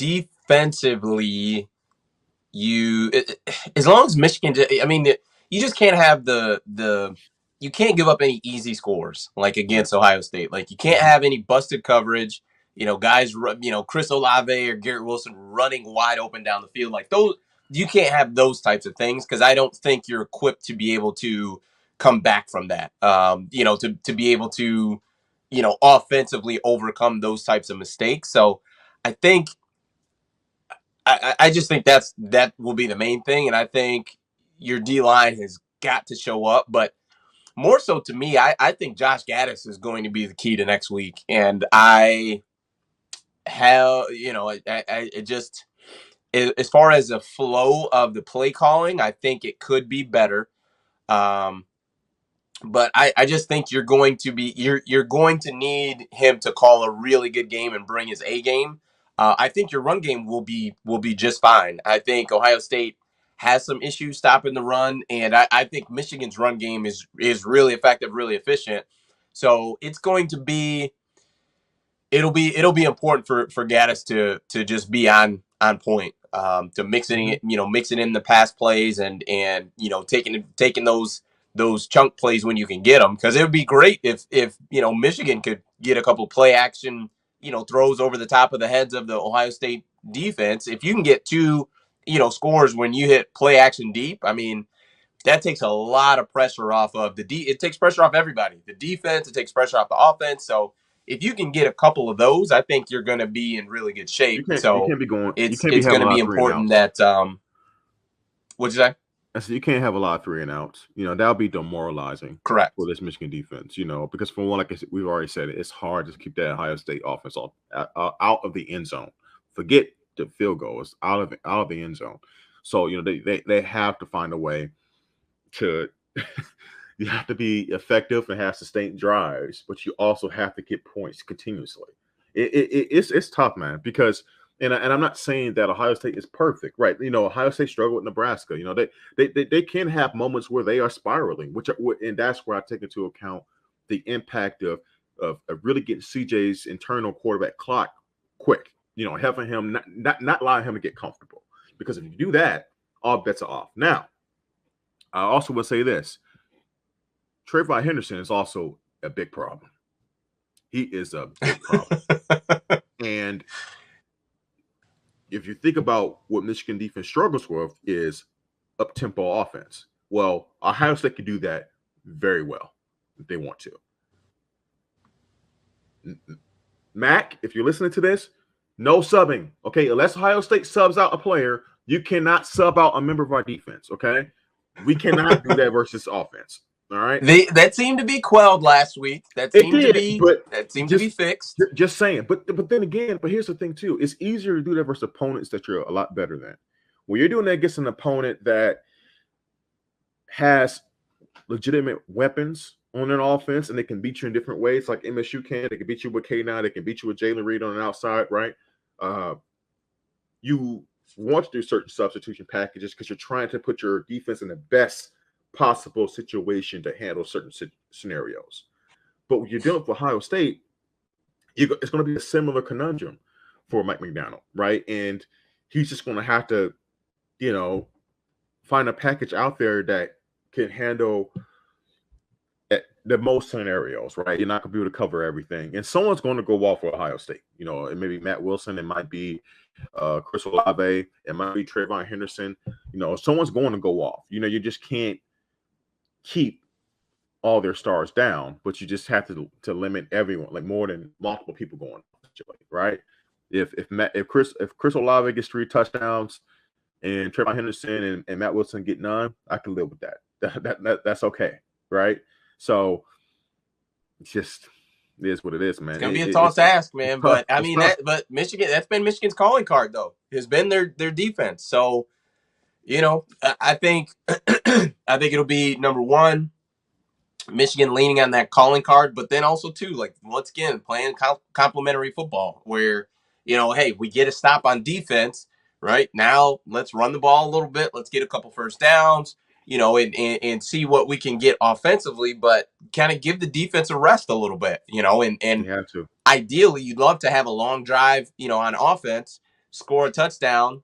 defensively, as long as Michigan, I mean, you just can't have you can't give up any easy scores like against Ohio State. Like you can't have any busted coverage. Guys, Chris Olave or Garrett Wilson running wide open down the field like those. You can't have those types of things because I don't think you're equipped to be able to come back from that. To be able to, offensively overcome those types of mistakes. So I think I just think that will be the main thing, and I think your D line has got to show up. But more so to me, I think Josh Gaddis is going to be the key to next week, and I have it just as far as the flow of the play calling, I think it could be better. But I just think you're going to need him to call a really good game and bring his A game. I think your run game will be just fine. I think Ohio State has some issues stopping the run, and I think Michigan's run game is really effective, really efficient. So it's going to be it'll be important for Gaddis to just be on point, to mix it in the pass plays and taking those chunk plays when you can get them, because it would be great if Michigan could get a couple play action throws over the top of the heads of the Ohio State defense. If you can get two scores when you hit play action deep, I mean that takes a lot of pressure off of it takes pressure off everybody, the defense, it takes pressure off the offense. So if you can get a couple of those, I think you're going to be in really good shape. You can't be going. It's going to be important that. What'd you say? I said you can't have a lot of 3 and outs. That'll be demoralizing. Correct. For this Michigan defense. Because for one, like we've already said, it's hard to keep that Ohio State offense out of the end zone. Forget the field goal; it's out of the end zone. So they have to find a way to. You have to be effective and have sustained drives, but you also have to get points continuously. It's tough, man, because and I'm not saying that Ohio State is perfect, right? Ohio State struggled with Nebraska. They can have moments where they are spiraling, and that's where I take into account the impact of really getting CJ's internal quarterback clock quick. Having him not allowing him to get comfortable, because if you do that, all bets are off. Now, I also will say this. Trayvon Henderson is also a big problem. He is a big problem. And if you think about what Michigan defense struggles with is up-tempo offense. Well, Ohio State can do that very well if they want to. Mac, if you're listening to this, no subbing. Okay, unless Ohio State subs out a player, you cannot sub out a member of our defense. Okay, we cannot do that versus offense. All right. That seemed to be quelled last week. That seemed to be fixed. Just saying. But then again, here's the thing too. It's easier to do that versus opponents that you're a lot better than. When you're doing that against an opponent that has legitimate weapons on an offense and they can beat you in different ways, like MSU can. They can beat you with K9. They can beat you with Jalen Reed on the outside, right? You want to do certain substitution packages because you're trying to put your defense in the best possible situation to handle certain scenarios. But when you're dealing with Ohio State, it's going to be a similar conundrum for Mike McDonald, right? And he's just going to have to, find a package out there that can handle the most scenarios, right? You're not going to be able to cover everything. And someone's going to go off for Ohio State. It may be Matt Wilson. It might be Chris Olave. It might be Trayvon Henderson. Someone's going to go off. You just can't keep all their stars down, but you just have to limit everyone, like more than multiple people going, right? If Chris Olave gets 3 touchdowns and Trayvon Henderson and Matt Wilson get none, I can live with that. That's okay, right? So it's just it is what it is, man. It's gonna be a tall task, man. But I mean but Michigan, that's been Michigan's calling card though. Has been their defense. So I think it'll be number one, Michigan leaning on that calling card, but then also too, like once again, playing complementary football where, hey, we get a stop on defense, right? Now let's run the ball a little bit. Let's get a couple first downs, and see what we can get offensively, but kind of give the defense a rest a little bit, and you have to. Ideally you'd love to have a long drive, on offense score a touchdown,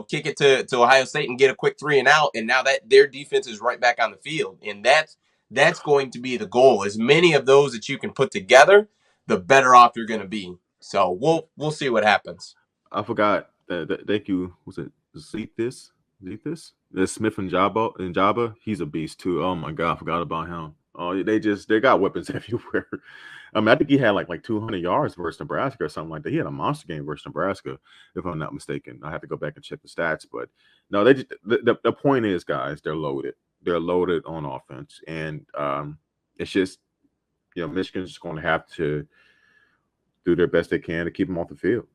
kick it to Ohio State and get a quick 3-and-out, and now that their defense is right back on the field. And that's going to be the goal. As many of those that you can put together, the better off you're going to be. So we'll see what happens. I forgot. Thank you. Was it Zeethis? Zeethis? The Smith and Jabba. He's a beast too. Oh my god, I forgot about him. Oh, they got weapons everywhere. I mean, I think he had like 200 yards versus Nebraska or something like that. He had a monster game versus Nebraska, if I'm not mistaken. I have to go back and check the stats, but no, they just the point is, guys, they're loaded. They're loaded on offense, and it's just Michigan's just going to have to do their best they can to keep them off the field.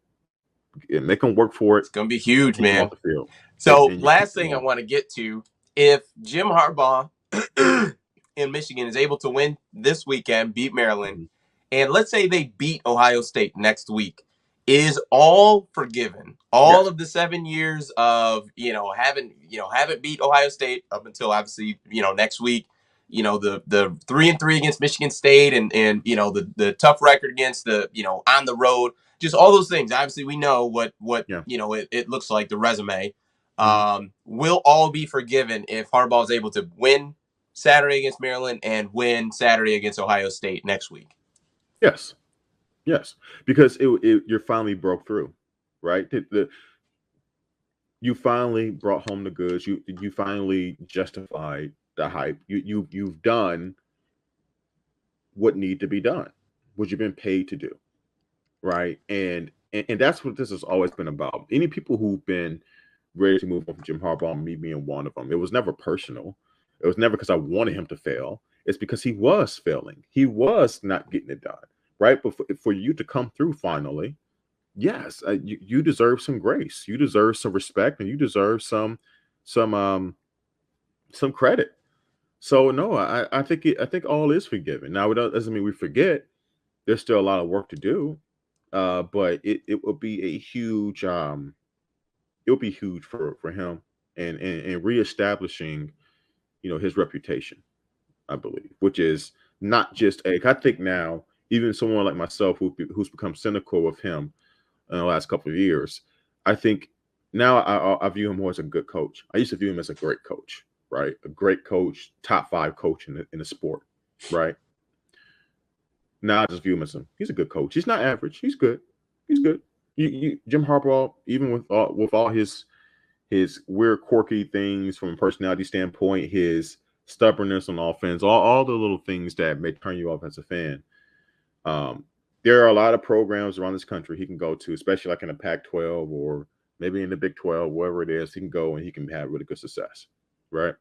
Make them work for it. It's going to be huge, man. Off the field. So last thing I want to get to, if Jim Harbaugh in Michigan is able to win this weekend, beat Maryland, and let's say they beat Ohio State next week, is all forgiven? All of the 7 years of haven't beat Ohio State up until obviously next week. The 3-3 against Michigan State and the tough record against the on the road, just all those things. Obviously, we know what it looks like, the resume. Will all be forgiven if Harbaugh is able to win Saturday against Maryland and win Saturday against Ohio State next week? Yes, because you finally broke through, right? You finally brought home the goods. You finally justified the hype. You've done what need to be done, what you've been paid to do, right? And that's what this has always been about. Any people who've been ready to move on from Jim Harbaugh, me being one of them, it was never personal. It was never because I wanted him to fail. It's because he was failing. He was not getting it done, right? But for you to come through finally, yes, you deserve some grace. You deserve some respect, and you deserve some credit. So no, I think all is forgiven. Now it doesn't mean we forget. There's still a lot of work to do, but it will be a huge it'll be huge for him and reestablishing his reputation, I believe, which is not just I think now even someone like myself who's become cynical of him in the last couple of years, I think now I view him more as a good coach. I used to view him as a great coach, right? A great coach, top 5 coach in the sport, right? Now I just view him as he's a good coach. He's not average. He's good. He's good. Jim Harbaugh, even with all his weird, quirky things from a personality standpoint, his stubbornness on offense, all the little things that may turn you off as a fan. There are a lot of programs around this country he can go to, especially like in the Pac-12 or maybe in the Big 12, wherever it is, he can go and he can have really good success, right?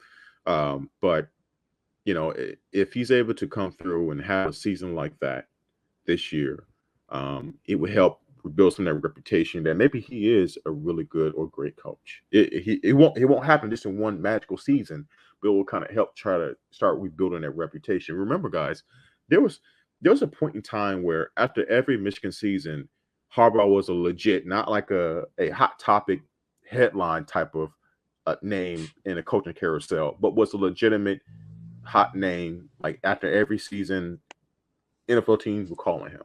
But if he's able to come through and have a season like that this year, it would help rebuild some of that reputation that maybe he is a really good or great coach. It won't happen just in one magical season, but it will kind of help try to start rebuilding that reputation. Remember, guys, there was a point in time where after every Michigan season, Harbaugh was a legit, not like a hot topic headline type of name in a coaching carousel, but was a legitimate hot name. Like after every season, NFL teams were calling him.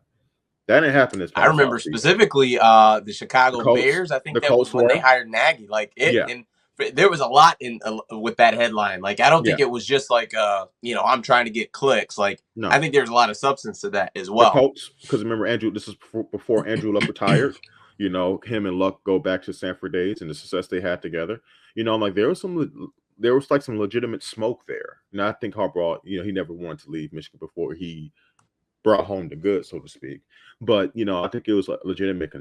That didn't happen this past I remember specifically the Chicago Bears. I think that was when they hired Nagy. And there was a lot in with that headline. Like, I don't think it was just like I'm trying to get clicks. Like, no. I think there's a lot of substance to that as well. The Colts, because remember Andrew, this is before Andrew Luck retired. Him and Luck go back to Sanford days and the success they had together. Like there was like some legitimate smoke there. And I think Harbaugh, he never wanted to leave Michigan before he brought home the goods, so to speak. But I think it was legitimate,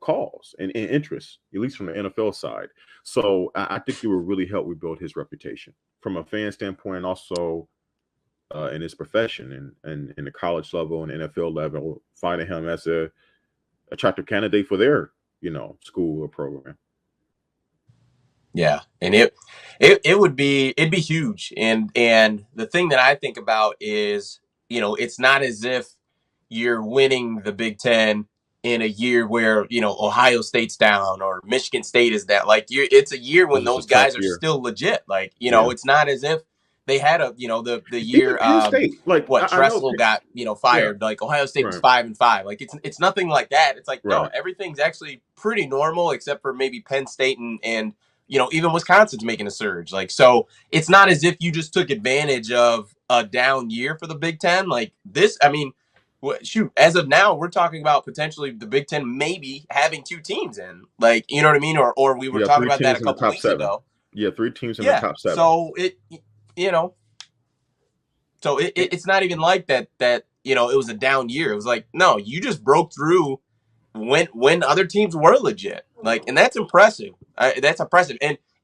calls and interest, at least from the NFL side. So I think it would really help rebuild his reputation from a fan standpoint, and also in his profession and in the college level and NFL level, finding him as a attractive candidate for their school or program. Yeah, and it'd be huge. And the thing that I think about is, it's not as if you're winning the Big Ten in a year where, Ohio State's down or Michigan State is down. Like, it's a year when those guys are still legit. Like, it's not as if they had a the Even year Penn State, like what I know, Tressel got yeah, fired. Like Ohio State was right, 5-5. Like it's nothing like that. It's like no, right, everything's actually pretty normal except for maybe Penn State and even Wisconsin's making a surge. Like so, it's not as if you just took advantage of a down year for the Big Ten. Like this, I mean, shoot, as of now, we're talking about potentially the Big Ten maybe having two teams in. Like you know what I mean, or we were yeah, talking three about that a teams in the couple top weeks seven. ago. Yeah, three teams in the Yeah, top seven. so you know so it's not even like that it was a down year. It was like, no, you just broke through when other teams were legit. Like, and that's impressive. That's impressive.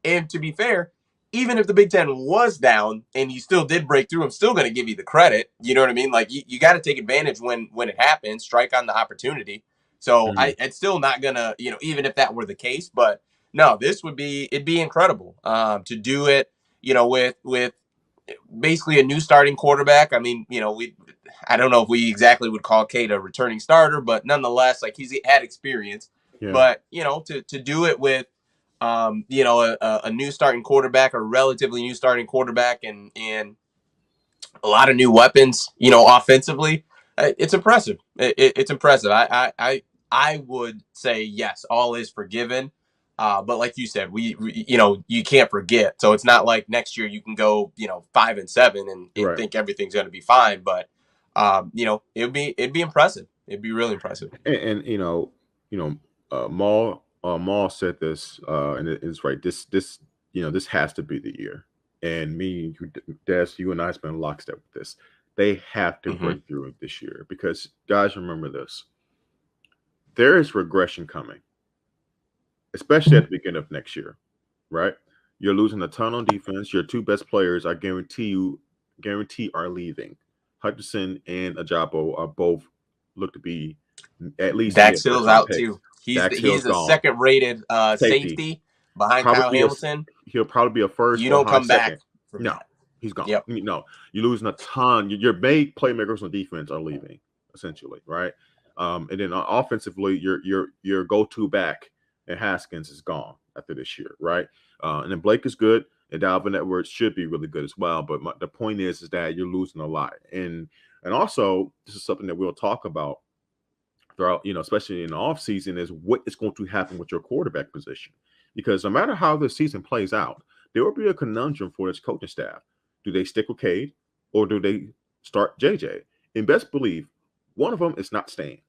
And to be fair, even if the Big Ten was down and you still did break through, I'm still going to give you the credit. You know what I mean? Like, you got to take advantage when it happens, strike on the opportunity. So Mhm. it's still not gonna, even if that were the case, but no, it'd be incredible to do it, with basically a new starting quarterback. I mean, I don't know if we exactly would call Cade a returning starter, but nonetheless, like he's had experience. Yeah, But to do it with, a new starting quarterback, or relatively new starting quarterback, and a lot of new weapons, offensively, it's impressive. It's impressive. I would say yes, all is forgiven. But like you said, you can't forget. So it's not like next year you can go, 5-7 and right. think everything's going to be fine. But, it'd be impressive. It'd be really impressive. And Maul said this, and it's right. This this has to be the year. And me, Des, you and I has been lockstep with this. They have to Hmm. break through it this year because guys, remember this: there is regression coming, especially at the beginning of next year. Right? You're losing a ton on defense. Your two best players, I guarantee are leaving. Hutchinson and Ajabo are both look to be at least Dax mid first Hill's round out picks. too. He's Dax Hill's he's a gone. second rated Safety safety behind probably Kyle be a Hamilton. he'll probably be a first You or a don't high come back second. from No, that. he's gone. Yep. No, you're losing a ton. Your main playmakers on defense are leaving essentially, right? And then offensively, your go to back and Haskins is gone after this year, right? And then Blake is good, and Dalvin Edwards should be really good as well. But the point is that you're losing a lot, and also this is something that we'll talk about throughout, especially in the offseason, is what is going to happen with your quarterback position. Because no matter how the season plays out, there will be a conundrum for this coaching staff. Do they stick with Cade or do they start JJ? And best believe one of them is not staying.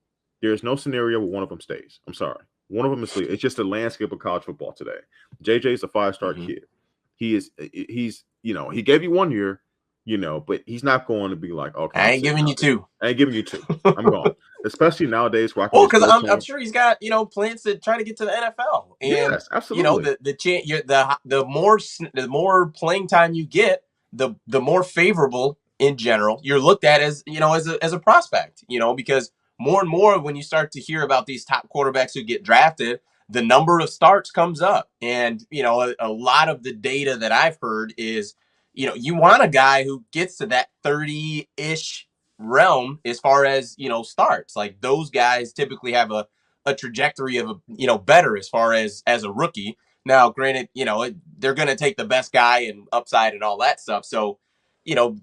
There's no scenario where one of them stays. I'm sorry. One of them is leaving. It's just the landscape of college football today. JJ is a five-star Hmm. kid. He's he gave you 1 year, but he's not going to be like, okay, I I'm ain't sitting giving out you there. two. I ain't giving you two. I'm gone. Especially nowadays where I can Well, just because throw to I'm him. sure he's got plans to try to get to the NFL, and Yes, absolutely. the more playing time you get, the more favorable in general you're looked at as as a prospect. Because more and more when you start to hear about these top quarterbacks who get drafted, the number of starts comes up, and a lot of the data that I've heard is you want a guy who gets to that 30-ish realm as far as starts. Like those guys typically have a trajectory of better as far as a rookie. Now granted, they're going to take the best guy and upside and all that stuff. So you know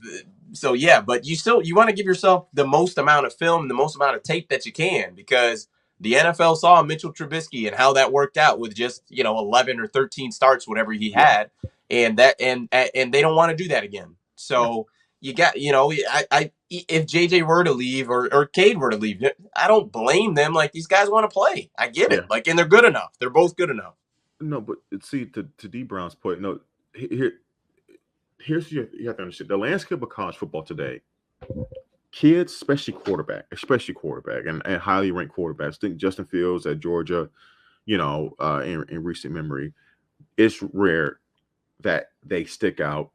so yeah, but you want to give yourself the most amount of film, the most amount of tape that you can, because the NFL saw Mitchell Trubisky and how that worked out with just 11 or 13 starts, whatever he Yeah, had, and they don't want to do that again. yeah, So you got, I if JJ were to leave, or Cade were to leave, I don't blame them. Like these guys want to play. I get yeah. it. Like, and they're good enough. They're both good enough. No, but see, to D Brown's point, no, here, you have to understand the landscape of college football today. Kids, especially quarterback, and highly ranked quarterbacks. Think Justin Fields at Georgia, in recent memory, it's rare that they stick out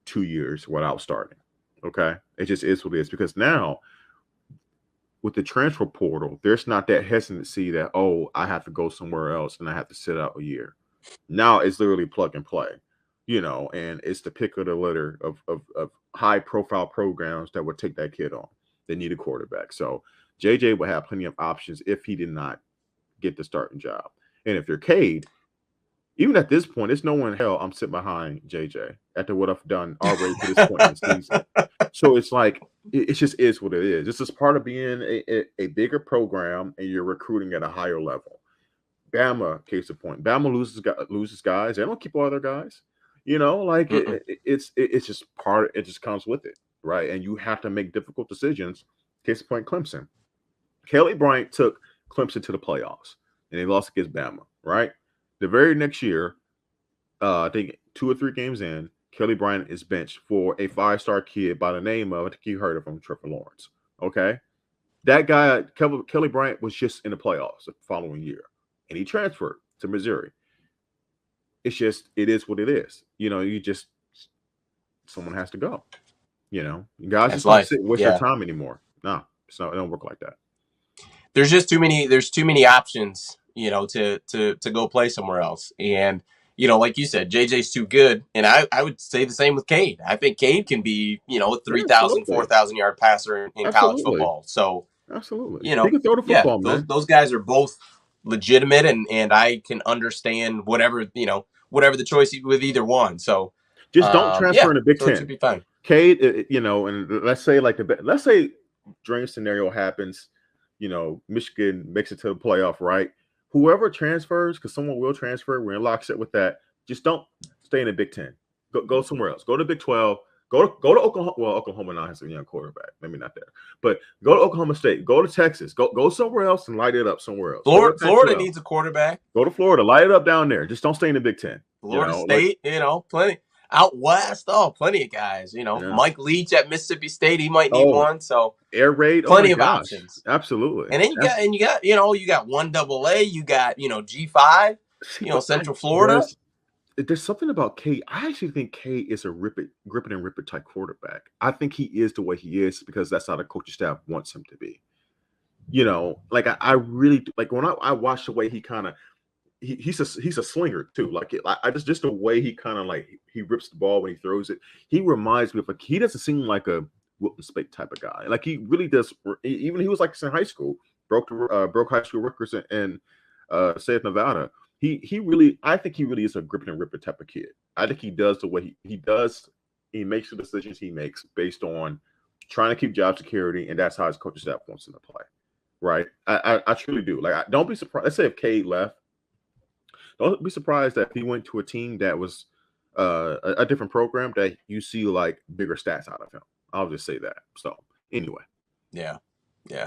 2 years without starting. Okay, it just is what it is because now with the transfer portal, there's not that hesitancy that, oh, I have to go somewhere else and I have to sit out a year. Now it's literally plug and play, and it's the pick of the litter of high profile programs that would take that kid on. They need a quarterback. So JJ would have plenty of options if he did not get the starting job. And if you're Cade, even at this point, it's no one in hell I'm sitting behind JJ after what I've done already to this point in the season. So it's like it just is what it is. This is part of being a bigger program, and you're recruiting at a higher level. Bama, case in point, Bama loses guys. They don't keep all their guys. You know, like it's just part. It just comes with it, right? And you have to make difficult decisions. Case in point, Clemson. Kelly Bryant took Clemson to the playoffs, and they lost against Bama. Right, the very next year, I think 2 or 3 games in, Kelly Bryant is benched for a 5-star kid by the name of, I think you heard of him, Trevor Lawrence. Okay, that guy, Kelly Bryant, was just in the playoffs the following year, and he transferred to Missouri. It's just, it is what it is. You know, someone has to go. You know, guys That's just don't life. sit and waste their Yeah. time anymore. No, it don't work like that. There's just too many. There's too many options, to go play somewhere else. And like you said, JJ's too good. And I would say the same with Cade. I think Cade can be, a Yeah, 3,000, absolutely, 4,000 yard passer in college absolutely, football. So absolutely. He can throw the yeah, football, those man. those guys are both legitimate, and I can understand whatever the choice with either one. So Just don't transfer yeah, in the Big so it should Ten. be fine. Cade, and let's say let's say dream scenario happens, Michigan makes it to the playoff, right? Whoever transfers, because someone will transfer, we're in lockstep with that. Just don't stay in the Big Ten. Go somewhere else. Go to Big 12. Go to Oklahoma. Well, Oklahoma now has a young quarterback. Maybe not there, but go to Oklahoma State. Go to Texas. Go somewhere else and light it up somewhere else. Go to Florida Pac-12. needs a quarterback. Go to Florida. Light it up down there. Just don't stay in the Big Ten. Florida Like State, plenty out west. Oh, plenty of guys. yeah. Mike Leach at Mississippi State, he might need Oh, one. So air raid. Oh my plenty of gosh. options. Absolutely. And then you got 1AA, you got G5, See, but Central Florida. there's something about K. I actually think K is a grip it and rip it type quarterback. I think he is the way he is because that's how the coaching staff wants him to be. Like I really like when I watch the way he kind of he's a slinger too. Like I just the way he kind of like he rips the ball when he throws it. He reminds me of like he doesn't seem like a Wilton Spate type of guy. Like he really does. Even he was like in high school, broke high school records in state of Nevada. He really, I think he really is a grip it and rip it type of kid. I think he does the way he does. He makes the decisions he makes based on trying to keep job security, and that's how his coaching staff wants him to play. Right? I truly do. Like, don't be surprised. Let's say if Cade left, don't be surprised that if he went to a team that was a different program that you see like bigger stats out of him. I'll just say that. So anyway. Yeah. Yeah.